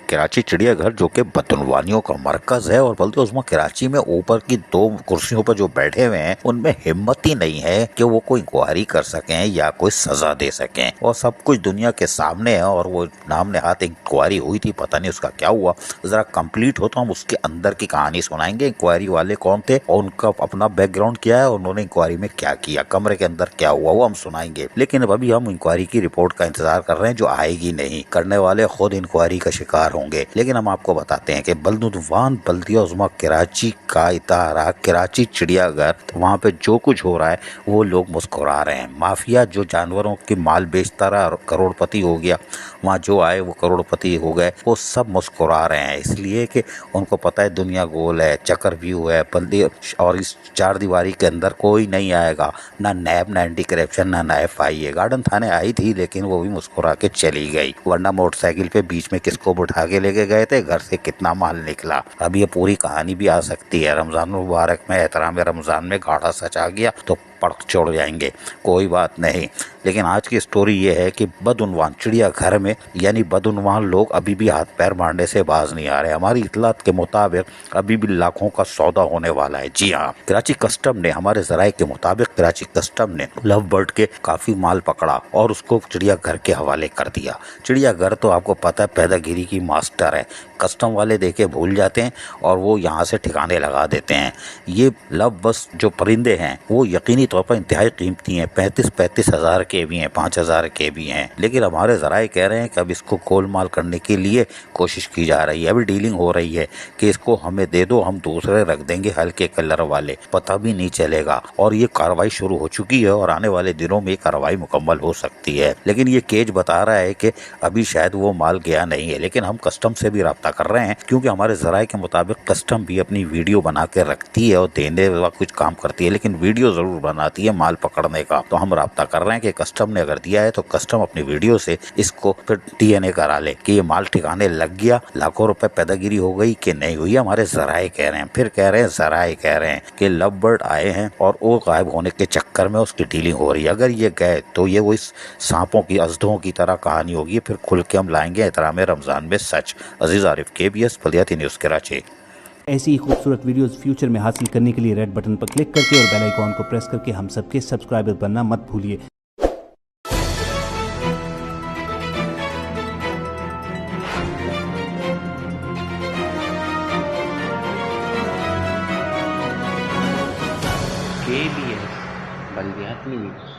कराची चिड़ियाघर जो कि बदनवानियों का मरकज है और बल्कि उसमें कराची में ऊपर की 2 कुर्सियों पर जो बैठे हुए हैं उनमें हिम्मत ही नहीं है कि वो कोई इंक्वायरी कर सकें या कोई सजा दे सकें और सब कुछ दुनिया के सामने है। और वो नाम नेहात इंक्वायरी हुई थी, पता नहीं उसका क्या हुआ। जरा कंप्लीट हो तो हम उसके अंदर की कहानी सुनाएंगे, इंक्वायरी वाले कौन थे और उनका अपना बैकग्राउंड क्या है और उन्होंने इंक्वायरी में क्या किया, कमरे के अंदर क्या हुआ, वो हम सुनाएंगे। लेकिन अभी हम इंक्वायरी की रिपोर्ट का इंतजार कर रहे हैं जो आएगी नहीं, करने वाले खुद इंक्वायरी का शिकार होंगे। लेकिन हम आपको बताते हैं कि बल्दुवान बल्दिया उज़्मा कराची का इतारा कराची चिड़ियाघर, तो वहाँ पे जो कुछ हो रहा है वो लोग मुस्कुरा रहे हैं। माफिया जो जानवरों के माल बेचता रहा करोड़पति हो गया, वहाँ जो आए वो करोड़पति हो गए, वो सब मुस्कुरा रहे हैं इसलिए कि उनको पता है दुनिया गोल है, चक्रव्यूह है, बल्दी और इस 4 दीवारी के अंदर कोई नहीं आएगा, ना नैब, ना एंटी करप्शन, ना FIA। गार्डन थाने आई थी लेकिन वो भी मुस्कुरा के चली गई, वरना मोटरसाइकिल पे बीच में किसको बिठा के लेके गए थे, घर से कितना माल निकला। अब ये पूरी कहानी भी आ सकती है। रमजान मुबारक में एहतराम रमजान में गाढ़ा सच आ गया तो पड़क छोड़ जाएंगे, कोई बात नहीं। लेकिन आज की स्टोरी ये है कि बदउनवान चिड़ियाघर में यानी बदउनवान लोग अभी भी हाथ पैर मारने से बाज नहीं आ रहे। हमारी इतलात के मुताबिक अभी भी लाखों का सौदा होने वाला है। जी हाँ, कराची कस्टम ने, हमारे जराये के मुताबिक कराची कस्टम ने लव बर्ड के काफी माल पकड़ा और उसको चिड़ियाघर के हवाले कर दिया। चिड़ियाघर तो आपको पता है पैदागिरी की मास्टर है, कस्टम वाले देके भूल जाते हैं और वो यहाँ से ठिकाने लगा देते हैं। ये लव बस जो परिंदे हैं वो यकीनी तौर पर इंतहाई कीमती हैं, 35 हज़ार के भी हैं, 5,000 के भी हैं। लेकिन हमारे जराये कह रहे हैं कि अब इसको गोलमाल करने के लिए कोशिश की जा रही है, अभी डीलिंग हो रही है कि इसको हमें दे दो, हम दूसरे रख देंगे हल्के कलर वाले, पता भी नहीं चलेगा। और ये कार्रवाई शुरू हो चुकी है और आने वाले दिनों में कार्रवाई मुकम्मल हो सकती है। लेकिन ये केज बता रहा है कि अभी शायद वो माल गया नहीं है। लेकिन हम कस्टम से भी रब्ता कर रहे हैं क्योंकि हमारे जराये के मुताबिक कस्टम भी अपनी वीडियो बना के रखती है और देने वाला कुछ काम करती है, लेकिन वीडियो जरूर बनाती है माल पकड़ने का। तो हम रब्ता कर रहे हैं कि कस्टम ने अगर दिया है तो कस्टम अपनी वीडियो से इसको फिर DNA करा ले कि ये माल ठिकाने लग गया, लाखों रुपए पैदागिरी हो गई कि नहीं हुई। हमारे जराये कह रहे हैं, फिर कह रहे हैं जराये कह रहे हैं कि लव बर्ड आए हैं और वो गायब होने के चक्कर में उसकी डीलिंग हो रही है। अगर ये गए तो ये वो इस सांपों की, अजदों की तरह कहानी होगी। फिर खुल के हम लाएंगे एहतराम रमजान में सच। अजीज आरिफ, KBS बल्दियाती न्यूज़ कराची। ऐसी ही खूबसूरत वीडियोस फ्यूचर में हासिल करने के लिए रेड बटन पर क्लिक करके और बेल आइकॉन को प्रेस करके हम सबके सब्सक्राइबर बनना मत भूलिए। KBS बल्दियाती न्यूज़।